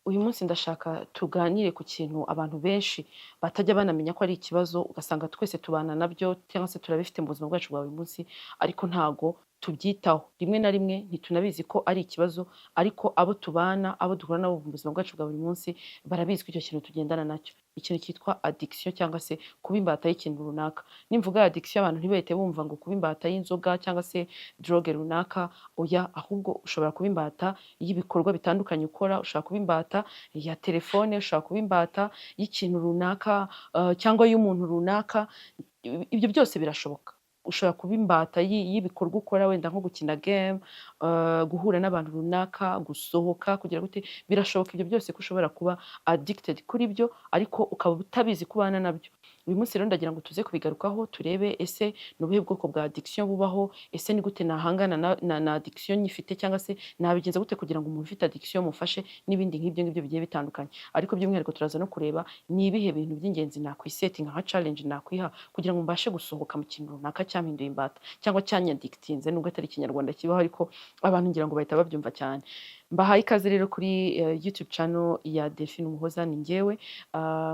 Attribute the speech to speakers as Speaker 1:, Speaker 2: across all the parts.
Speaker 1: Uyu munsi ndashaka tuganire ku kintu abantu benshi batajya banamenya ko ari ikibazo, ugasanga twese tubana nabyo cyangwa se turabifite mu buzima bwacu bwa buri munsi, ariko ntago tubyitaho. Rimwe na rimwe ntitunabizi ko ari ikibazo, ariko abo tubana, abo duhura nabo mu buzima bwacu bwa buri munsi, barabizi ko icyo kintu tugendana nacyo. Ikintu cyitwa addiction cyangwa se kuba imbata y'ikintu runaka. Nimvuga addiction abantu ntibahite bumva ngo kuba imbata y'inzoga cyangwa se drogue runaka, oya, ahubwo ushobora kuba imbata y'ibikorwa bitandukanye ukora, ushobora kuba imbata ya telefone, ushobora kuba imbata y'ikintu runaka, cyangwa y'umuntu runaka. Ibyo byose birashoboka. Ushobora kuba imbata y'ibikorwa ukora, wenda nko gukina game, guhura n'abantu runaka, gusohoka, kugira gute, birashoboka ibyo byose ko ushobora kuba addicted kuri byo, ariko ukaba utabizi ko ubana nabyo. Uyu munsi rero ndagira ngo tuze kubigarukaho, turebe ese ni ubuhe bwoko bwa addiction bubaho, ese ni gute nahangana na addiction nyifite, cyangwa se nabigenza gute kugira ngo umuntu ufite addiction mufashe, n'ibindi nk'ibyo ngibyo bigiye bitandukanye. Ariko by'umwihariko turaza no kureba ni ibihe bintu by'ingenzi nakwisetinga nka challenge nakwiha kugira ngo mbashe gusohoka mu kintu runaka cyampinduye imbata cyangwa cyanyadictinze, nubwo atari ikinyarwanda kibaho, ariko abantu ngira ngo bahita babyumva cyane. Mbahaye ikaze rero kuri YouTube channel ya Delphine Umuhoza, ni njyewe.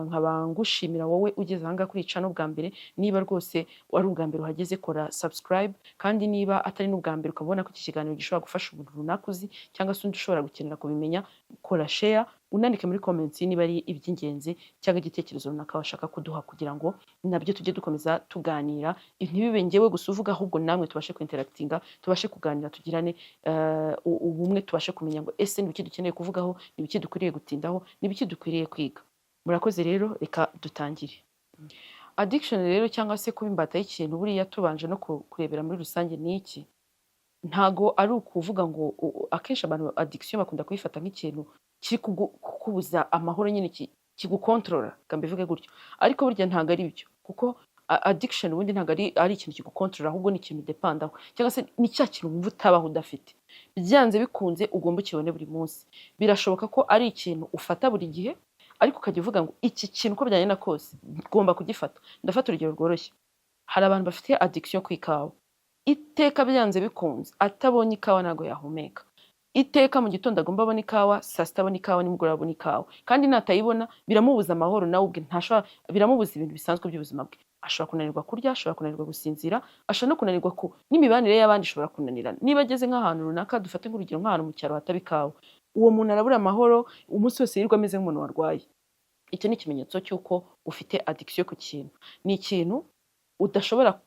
Speaker 1: Nkaba ngushimira wowe ugeze aha ngaha kuri iyi channel bwa mbere. Niba rwose wari ubwa mbere uhageze, kora subscribe, kandi niba atari n'ubwa mbere ukabona ko iki kiganiro gishobora gufasha umuntu runaka uzi cyangwa se undi ushobora gukenera kubimenya, kora share, unandike muri comments niba ari iby'ingenzi cyangwa igitekerezo runaka washaka kuduha, kugira ngo nabyo tujye dukomeza tuganira. Ntibibe njyewe gusa uvuga, ahubwo namwe tubashe kuinteractinga, tubashe kuganira, tugirane ubumwe, tubashe kumenya ngo ese ni ibiki dukeneye kuvugaho, ni ibiki dukwiriye gutindaho, ni ibiki dukwiriye kwiga. Murakoze rero, reka dutangire. Addiction rero cyangwa se kuba imbata y'ikintu, buriya tubanje no kurebera muri rusange ni iki. Ntago ari ukuvuga ngo akenshi abantu addiction bakunda kubifata nk'ikintu kiri kukubuza amahoro, nyine kigukontorora, mbivuge gutyo. Ariko burya ntago ari byo, kuko addiction ubundi ntago ari ikintu kigukontorora, ahubwo ni ikintu depandaho, cyangwa se ni cya kintu wumva utabaho udafite. Byanze bikunze ugomba ukibone buri munsi. Birashoboka ko ari ikintu ufata buri gihe, ariko ukajya uvuga ngo iki kintu uko byagenda kose ngomba kugifata. Ndafata urugero rworoshye. Hari abantu bafite addiction ku ikawa. Iteka byanze bikunze atabonye ikawa ntago yahumeka. Iteka mu gitondo agomba abona ikawa, saa sita abona ikawa, nimugoroba abona ikawa. Kandi natayibona biramubuza amahoro, nawe ubwe ntashobora, biramubuza ibintu bisanzwe by'ubuzima bwe. Ashobora kunanirwa kurya, ashobora kunanirwa gusinzira, ashobora no kunanirwa n'imibanire y'abandi ishobora kunanirana. Niba ageze nk'ahantu runaka, dufate nk'urugero nk'ahantu mu cyaro hataba ikawa, uwo muntu arabura amahoro, umunsi wose yirirwa ameze nk'umuntu warwaye. Icyo ni ikimenyetso cy'uko ufite addiction ku kintu. Ni ikintu udashobora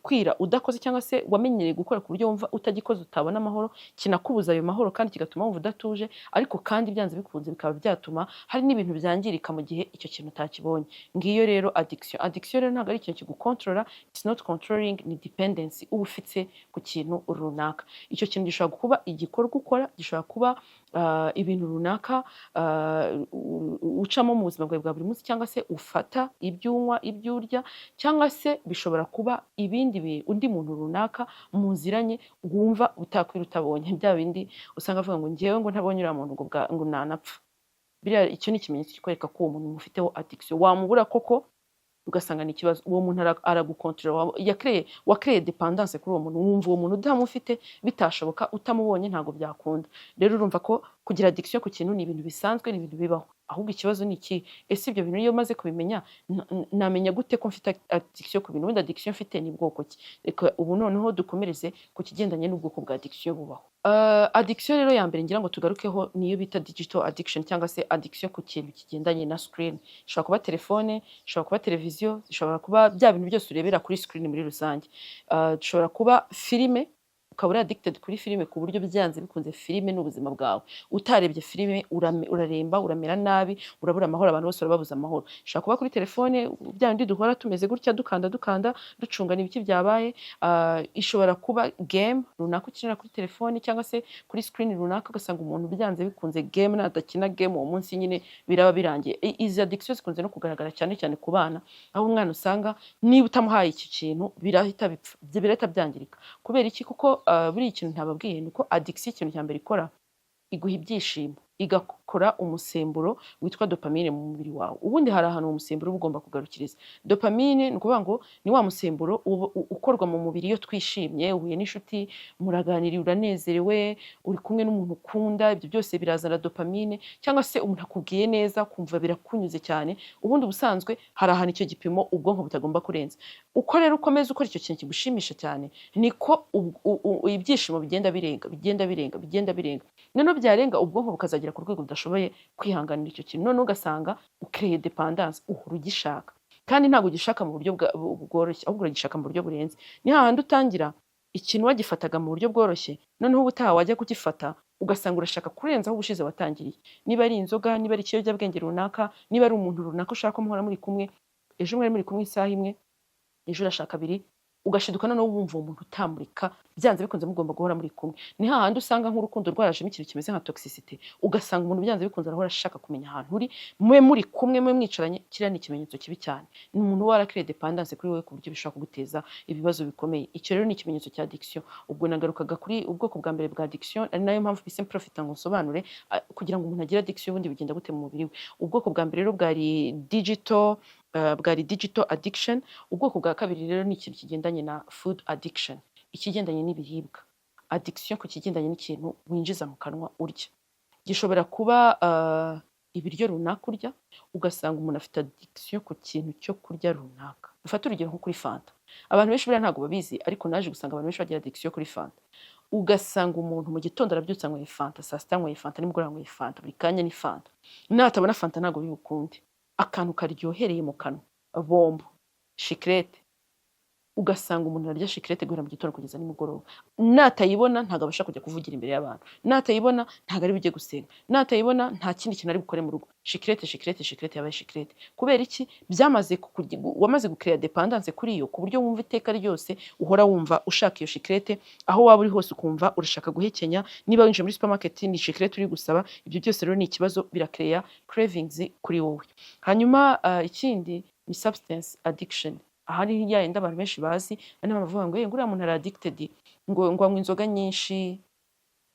Speaker 1: kwira udakoze, cyangwa se wamenyereye gukora ku buryo wumva utagikoze utabona amahoro, kinakubuza ayo mahoro kandi kigatuma wumva udatuje, ariko kandi byanze bikunze bikaba byatuma hari n'ibintu byangirika mu gihe icyo kintu utakibonye. Ngiyo rero addiction. Addiction rero ntabwo ari ikintu kigukontorora, it's not controlling, ni dependency uba ufite ku kintu runaka. Icyo kintu gishobora kuba igikorwa ukora, gishobora kuba ibintu runaka ucamo mu buzima bwawe bwa buri munsi, cyangwa se ufata ibyo unywa, ibyo urya, cyangwa se bishobora kuba undi muntu runaka muziranye wumva utakwira utabonye. Bya bindi usanga avuga ngo njyewe ngo ntabonye uriya muntu ngo nanapfa. Biriya icyo ni ikimenyetso kikwereka ko uwo muntu mufiteho addiction. Wamubura koko ugasanga ni ikibazo. Uwo muntu aragukontorora, wakreye dependance kuri uwo muntu. Wumva uwo muntu utamufite bitashoboka, utamubonye ntago byakunda. Rero urumva ko kugira addiction ku kintu ni ibintu bisanzwe, ni ibintu bibaho. Ahubwo ikibazo ni iki? Ese ibyo bintu iyo maze kubimenya, namenya gute ko mfite addiction ku bintu? Wenda addiction mfite ni bwoko ki? Reka ubu noneho dukomereze ku kigendanye n'ubwoko bwa addiction bubaho. Addiction rero ya mbere ngira ngo tugarukeho niyo bita digital addiction, cyangwa se addiction ku kintu kigendanye na screen. Ishobora kuba telefone, ishobora kuba televiziyo, ishobora kuba bya bintu byose urebera kuri screen muri rusange. Ishobora kuba filime, ukaba uri addicted kuri filime ku buryo byanze bikunze filime n'ubuzima bwawe. Utarebye filime uraremba, uramera nabi, urabura amahoro, abantu bose barababuza amahoro. Ishobora kuba kuri telefone, bya bindi duhora tumeze gutya dukanda ducunga n'ibiki byabaye. Ishobora kuba game runaka ukinira kuri telefone cyangwa se kuri screen runaka, ugasanga umuntu byanze bikunze game nadakina game uwo munsi nyine biraba birangiye. Izi addiction zikunze no kugaragara cyane cyane ku bana, aho umwana usanga niba utamuhaye iki kintu birahita byangirika. Kubera iki? Kuko buri ikintu ntababwiye nuko addiction ikintu cya mbere ikora, iguha ibyishimo, bikora umusemburo witwa dopamine mu mubiri wawe. Ubundi hari ahantu uwo musemburo uba ugomba kugarukiriza. Dopamine ni ukuvuga ngo ni wa musemburo ukorwa mu mubiri iyo twishimye, uhuye n'inshuti, muraganiriye, uranezerewe, uri kumwe n'umuntu ukunda, ibyo byose birazana dopamine, cyangwa se umuntu akubwiye neza kumva birakunyuze cyane. Ubundi ubusanzwe hari ahantu icyo gipimo ubwonko butagomba kurenza. Uko rero ukomeza ukora icyo kintu kigushimisha cyane, niko ibyishimo bigenda birenga. Noneho byarenga ubwonko bukazagera ku rwego budashoboye kwihanganira icyo kintu. Noneho ugasanga ukreye dependance, uhora ugishaka. Kandi ntabwo ugishaka mu buryo bworoshye, ahubwo uragishaka mu buryo burenze. Ni hahandi utangira ikintu wagifataga mu buryo bworoshye, noneho ubutaha wajya kugifata ugasanga urashaka kurenzaho ubushize watangiriye. Niba ari inzoga, niba ari ikiyobyabwenge runaka, niba ari umuntu runaka ushaka muhora muri kumwe, ejo mwari muri kumwe isaha imwe, ejo urashaka abiri, ugashiduka noneho wumva uwo muntu utamurika, byanze bikunze mugomba guhora muri kumwe. Ni hahandi usanga nk'urukundo rwarajemo ikintu kimeze nka toxicity, ugasanga umuntu byanze bikunze arahora ashaka kumenya ahantu uri, mwe muri kumwe, mwe mwicaranye, kiriya ni ikimenyetso kibi cyane. Ni umuntu warakreye dependance kuri wowe ku buryo bishobora kuguteza ibibazo bikomeye. Icyo rero ni ikimenyetso cya addiction. Ubwo nagarukaga kuri ubwoko bwa mbere bwa addiction, ari nayo mpamvu bise profita ngo nsobanure kugira ngo umuntu agire addiction ubundi bigenda gute mu mubiri we. Ubwoko bwa mbere rero bwari digital addiction. Ubwoko bwa kabiri rero ni ikintu kigendanye na food addiction, ikigendanye n'ibiribwa. Addiction ku kigendanye n'ikintu winjiza mu kanwa urya. Gishobora kuba ibiryo runaka urya, ugasanga umuntu afite addiction ku kintu cyo kurya runaka. Dufate urugero nko kuri fanta. Abantu benshi buriya ntabwo babizi, ariko naje gusanga abantu benshi bagira addiction kuri fanta. Ugasanga umuntu mu gitondo arabyutse anyweye fanta, saa sita anyweye fanta, nimugoroba anyweye fanta, buri kanya ni fanta. Natabona fanta ntabwo bibukunde. Akantu karyohereye mu kanwa, bombo, shikrete, ugasanga umuntu arya shikrete guhera mu gitondo kugeza nimugoroba. Natayibona ntabwo abasha kujya kuvugira imbere y'abantu, natayibona ntabwo ari bujye gusenga, natayibona nta kindi kintu ari bukore mu rugo. Shikrete yabaye shikrete. Kubera iki? Byamaze wamaze gukrera dependance kuri yo, ku buryo wumva iteka ryose uhora wumva ushaka iyo shikrete, aho waba uri hose ukumva urashaka guhekenya. Niba winjiye muri supermarket ni shikrete uri gusaba. Ibyo byose rero ni ikibazo, birakreya cravings kuri wowe. Hanyuma ikindi ni substance addiction. Ahari yayindi abantu benshi bazi, ari bavuga ngo uriya muntu ari addicted, ngo anywa inzoga nyinshi,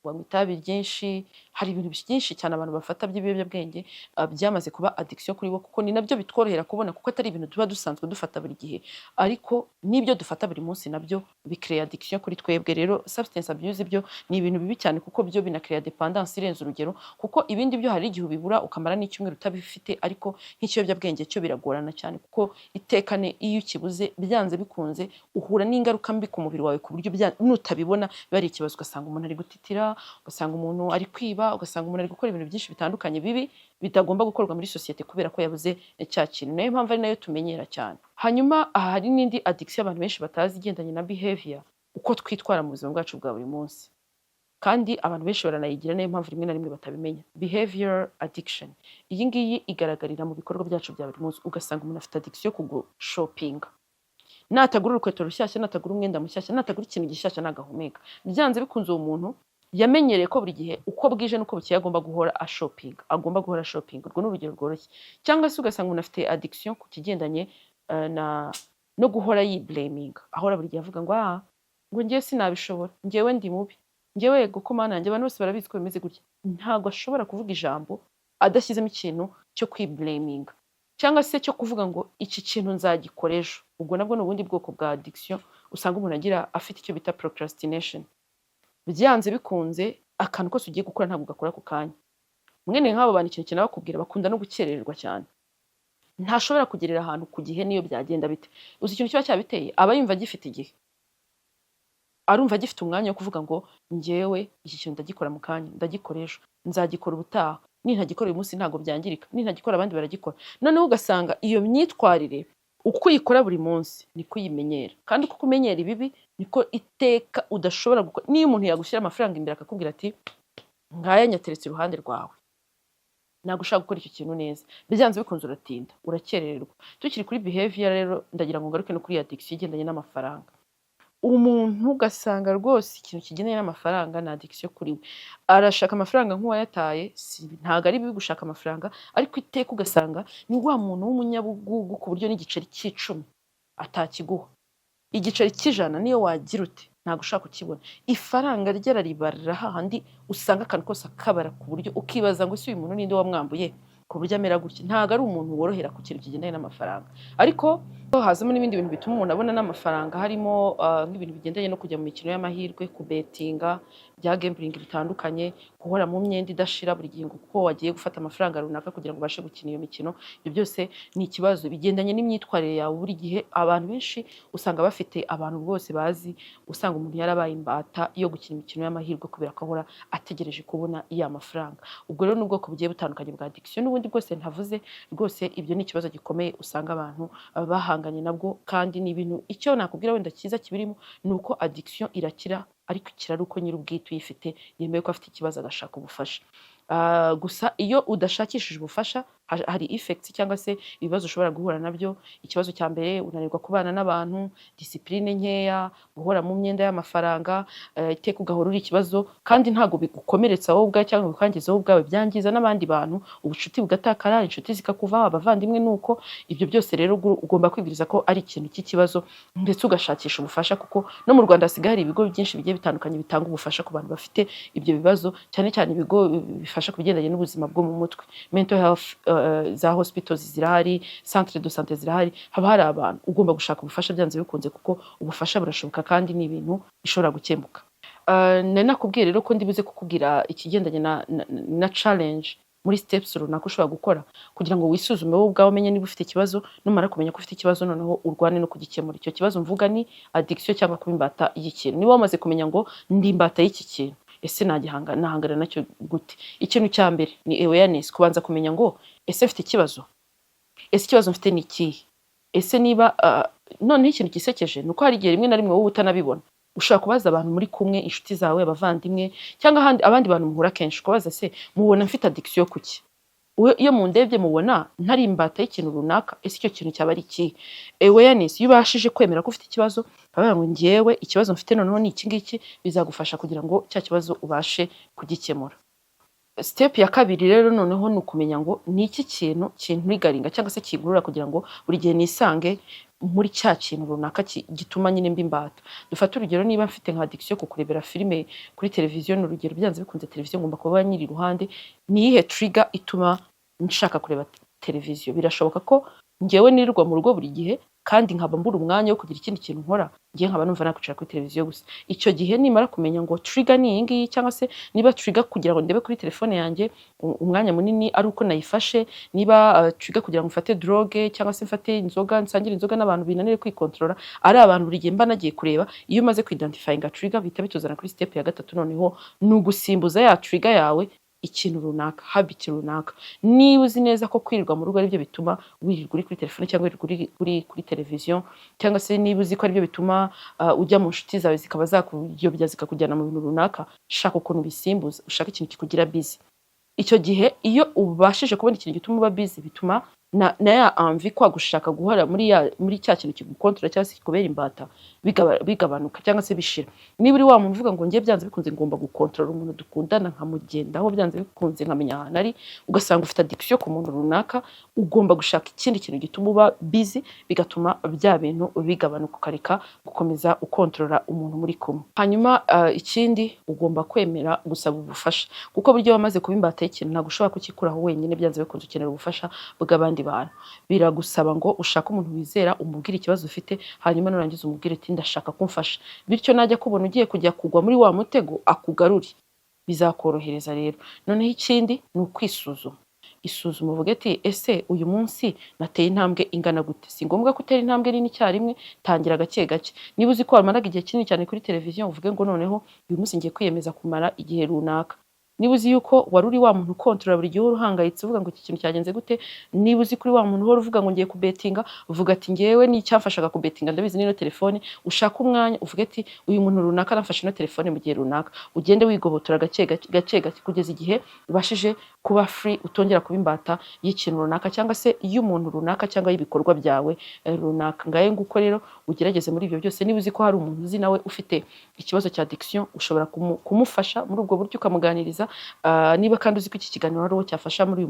Speaker 1: wanywa itabi ryinshi. Hari ibintu byinshi cyane abantu bafata by'ibiyobyabwenge byamaze kuba addiction kuri bo, kuko ni nabyo bitworohera kubona, kuko atari ibintu tuba dusanzwe dufata buri gihe, ariko n'ibyo dufata buri munsi nabyo bikreya addiction kuri twebwe. Rero substance abuse byo ni ibintu bibi cyane, kuko byo binakreya dependance irenze urugero, kuko ibindi byo hari igihe ubibura ukamara n'icyumweru utabifite, ariko nk'ikiyobyabwenge cyo biragorana cyane, kuko itekane iyo ukibuze byanze bikunze uhura n'ingaruka mbi ku mubiri wawe, ku buryo nutabibona biba ari ikibazo. Ugasanga umuntu ari gutitira, ugasanga umuntu ari kwiba, ugasanga umuntu ari gukora ibintu byinshi bitandukanye bibi bitagomba gukorwa muri sosiyete kubera ko yabuze cya kintu. Nayo mpamvu ari nayo tumenyera cyane. Hanyuma hari n'indi addiction abantu benshi batazi igendanye na behavior, uko twitwara mu buzima bwacu bwa buri munsi, kandi abantu benshi baranayigira, nayo mpamvu rimwe na rimwe batabimenya. Behavior addiction iyi ngiyi igaragarira mu bikorwa byacu bya buri munsi. Ugasanga umuntu afite addiction yo shopping, natagura urukweto rushyashya, natagura umwenda mushyashya, natagura ikintu gishyashya nagahumeka. Byanze bikunze uwo muntu yamenyereye ko buri gihe uko bwije nuko bukeye agomba guhora shopping. Urwo ni urugero rworoshye. Cyangwa se ugasanga umuntu afite addiction ku kigendanye no guhora yiblaming, ahora buri gihe avuga ngo ngiye sinabishobora, ngewe ndi mubi, ngewe guko mana yanjye, abantu bose barabizi ko bimeze gutya. Ntabwo ashobora kuvuga ijambo adashyizemo ikintu cyo kwiblaming, cyangwa se cyo kuvuga ngo iki kintu nzagikora ejo. Ubwo nabwo ni ubundi bwoko bwa addiction usanga umuntu agira, afite icyo bita procrastination. Byanze bikunze akantu kose ugiye gukora ntabwo ugakora ku kanya. Mwene nk'abo bantu ikintu kinabakubwira, bakunda no gukerererwa cyane. Ntashobora kugerera ahantu ku gihe niyo byagenda bite. Uzi ikintu kiba cyabiteye? Aba yumva agifite igihe, arumva agifite umwanya wo kuvuga ngo ngewe iki kintu ndagikora mu kanya, ndagikora ejo, nzagikora ubutaha, nintagikora uyu munsi ntabwo byangirika, nintagikora abandi baragikora. Noneho ugasanga iyo myitwarire uko uyikora buri munsi niko uyimenyera, kandi uko umenyera ibibi niko iteka udashobora gukora. Niyo umuntu yagushyira amafaranga imbere akakubwira ati ngaya nyateretse iruhande rwawe, ntabwo ushaka gukora icyo kintu neza, byanze bikunze uratinda, urakerererwa. Tukiri kuri behavior rero, ndagira ngo ngaruke no kuri addiction igendanye n'amafaranga. Umuntu ugasanga rwose ikintu kigendanye n'amafaranga ni addiction kuri we. Arashaka amafaranga nk'uwayataye, ntabwo ari bibi gushaka amafaranga, ariko iteka ugasanga ni wa muntu w'umunyabugugu ku buryo n'igiceri cy'icumi atakiguha. Igiceri cy'ijana niyo wagira ute ntabwo ushaka kukibona. Ifaranga rye araribarira hahandi usanga akantu kose akabara ku buryo ukibaza ngo ese uyu muntu ninde wamwambuye ku buryo amera gutya. Ntabwo ari umuntu worohera ku kintu kigendanye n'amafaranga. Ariko hazamo n'ibindi bintu bituma umuntu abona n'amafaranga, harimo nk'ibintu bigendanye no kujya mu mikino y'amahirwe, kubetinga, bya gambling bitandukanye, guhora mu myenda idashira buri gihe kuko wagiye gufata amafaranga runaka kugira ngo ubashe gukina iyo mikino. Ibyo byose ni ikibazo bigendanye n'imyitwarire yawe. Buri gihe abantu benshi usanga bafite abantu bose bazi, usanga umuntu yarabaye imbata yo gukina imikino y'amahirwe kubera ko ahora ategereje kubona iya mafaranga. Ubwo rero n'ubwoko bugiye butandukanye bwa addiction n'ubundi bwose ntavuze, rwose ibyo ni ikibazo gikomeye usanga abantu bahanganye nabwo, kandi ni ibintu icyo nakubwira wenda cyiza kibirimo ni uko addiction irakira, ariko ikira ari uko nyir'ubwite uyifite yemeye ko afite ikibazo agashaka ubufasha. Gusa iyo udashakishije ubufasha hari effects cyangwa se ibibazo ushobora guhura nabyo. Ikibazo cya mbere, unanirwa kubana n'abantu, discipline nkeya, guhora mu myenda y'amafaranga, iteka ugahora uri ikibazo kandi ntago bigukomeretsa wowe ubwawe cyangwa bikangiza wowe ubwawe, byangiza n'abandi bantu, ubucuti bugatakara, inshuti zikakuvaho, abavandimwe nuko. Ibyo byose rero ugomba kwibwiriza ko ari ikintu cy'ikibazo ndetse ugashakisha ubufasha, kuko no mu Rwanda hasigaye hari ibigo byinshi bigiye bitandukanye bitanga ubufasha ku bantu bafite ibyo bibazo, cyane cyane ibigo bifasha ku bigendanye n'ubuzima bwo mu mutwe. Mental health za hospitals zirahari, centre de santé zirahari, haba hari abantu ugomba gushaka ubufasha byanze bikunze, kuko ubufasha burashoboka kandi ni ibintu bishobora gukemuka. Nari nakubwiye rero ko ndibuze kukubwira ikigendanye na challenge muri steps runaka ushobora gukora kugira ngo wisuzume wowe ubwawe, umenye niba ufite ikibazo, numara kumenya ko ufite ikibazo noneho urwane no kugikemura. Icyo kibazo mvuga ni addiction cyangwa kuba imbata y'ikintu. Niba wamaze kumenya ngo ndi imbata y'iki kintu, ese nahangana nacyo gute? Ikintu cya mbere ni awareness, kubanza kumenya ngo ese mfite ikibazo, ese ikibazo mfite ni ikihe? Ese niba noneho ikintu gisekeje ni uko hari igihe rimwe na rimwe wowe utanabibona ushobora kubaza abantu muri kumwe, inshuti zawe, abavandimwe cyangwa abandi bantu muhura kenshi, kubaza se mubona mfite addiction kuki? Iyo mundebye mubona ntari imbata y'ikintu runaka, ese icyo kintu cyaba ari ikihe? Awareness, iyo ubashije kwemera ko ufite ikibazo, bavuga ngo ngewe ikibazo mfite noneho ni iki ngiki, bizagufasha kugira ngo cya kibazo ubashe kugikemura. Step ya kabiri rero noneho ni ukumenya ngo ni iki kintu kintrigaringa cyangwa se kigurura kugira ngo buri gihe nisange muri cya kintu runaka gituma nyine mba imbata. Dufate urugero, niba mfite nka addiction ku kurebera filime kuri televiziyo, ni urugero, byanze bikunze televiziyo ngomba kuba nyiri iruhande, ni iyihe trigger ituma nshaka kureba televiziyo? Birashoboka ko ngewe nirirwa mu rugo buri gihe kandi nkaba mbura umwanya wo kugira ikindi kintu nkora, ngiye nkaba numva nakwicara kuri televiziyo gusa. Icyo gihe nimara kumenya ngo trigger ni iyi ngiyi, cyangwa se niba trigger kugira ngo ndebe kuri telefone yanjye umwanya munini ari uko nayifashe, niba trigger kugira ngo mfate drogue cyangwa se mfate inzoga, nsangire inzoga n'abantu binanire kwikontrola, ari abantu buri gihe mba nagiye kureba. Iyo umaze kwidentifyinga trigger, bihita bituzana kuri step ya gatatu, noneho ni ugusimbuza ya trigger yawe ikintu runaka, habit runaka. Niba uzi neza ko kwirirwa mu rugo ari byo bituma wirirwa uri kuri telefone cyangwa uri kuri televiziyo, cyangwa se niba uzi ko ari byo bituma ujya mu nshuti zawe zikaba zakuyobya zikakujyana mu bintu runaka, shaka ukuntu bisimbuza, ushaka ikintu kikugira busy. Icyo gihe iyo ubashije kubona ikintu gituma uba busy, bituma na ya envie kwa gushaka guhora muri cya kintu kigukontrola cyangwa se kikubera imbata bigabanuka cyangwa se bishira. Niba uri wa muntu uvuga ngo ngiye byanze bikunze ngomba gukontrola umuntu dukundana, nkamugendaho byanze bikunze nkamenya ahantu ari, ugasanga ufite addiction ku muntu runaka, ugomba gushaka ikindi kintu gituma uba busy, bigatuma bya bintu bigabanuka, ukareka gukomeza ukontrola umuntu muri kumwe. Hanyuma ikindi, ugomba kwemera gusaba ubufasha, kuko buryo wamaze kuba imbata y'ikintu ntabwo ushobora kukikuraho wenyine, byanze bikunze ukenera ubufasha bw'abandi bantu. Biragusaba ngo ushake umuntu wizera, umubwire ikibazo ufite, hanyuma nurangiza umubwire ati ndashaka kumfasha, bityo najya kubona ugiye kujya kugwa muri wa mutego akugarure, bizakorohereza rero. Noneho ikindi ni ukwisuzuma. Isuzuma uvuge ati ese uyu munsi nateye intambwe ingana gute? Si ngombwa ko utera intambwe nini icyarimwe, tangira gake gake. Niba uzi ko wamaraga igihe kinini cyane kuri televiziyo, uvuge ngo noneho uyu munsi ngiye kwiyemeza kumara igihe runaka. Niba uzi yuko wari uri wa muntu ukontrola buri gihe uhangayitse uvuga ngo iki kintu cyagenze gute, niba uzi kuri wa muntu uhora uvuga ngo ngiye kubetinga, uvuga ati ngewe ni icyamfashaga kubetinga ndabizi n'ino telefone, ushaka umwanya uvuge ati uyu muntu runaka nafashe ino telefone mu gihe runaka, ugende wigobotora gake gake kugeza igihe ubashije kuba free, utongera kuba imbata y'ikintu runaka cyangwa se y'umuntu runaka cyangwa y'ibikorwa byawe runaka. Ngaye nguko rero ugerageze muri ibyo byose. Niba uzi ko hari umuntu uzi nawe ufite ikibazo cya addiction, ushobora kumufasha muri ubwo buryo ukamuganiriza. Niba kandi uzi ko iki kiganiro ari uwo cyafasha kuri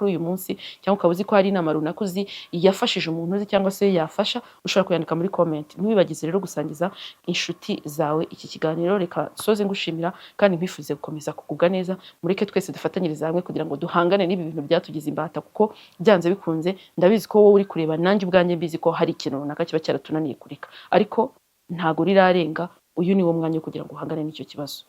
Speaker 1: uyu munsi, cyangwa ukaba uzi ko hari inama runaka uzi yafashije umuntu uzi cyangwa se yafasha, ushobora kuyandika muri comment. Ntiwibagize rero gusangiza inshuti zawe iki kiganiro. Reka soze ngushimira kandi nkwifuze gukomeza kugubwa neza. Mureke twese dufatanyiriza hamwe kugira ngo duhangane n'ibi bintu byatugize imbata, kuko byanze bikunze ndabizi ko wowe uri kureba, nanjye ubwanjye mbizi ko hari ikintu runaka kiba cyaratunaniye kureka, ariko ntago rirarenga. Uyu ni wo mwanya wo kugira ngo uhangane n'icyo kibazo.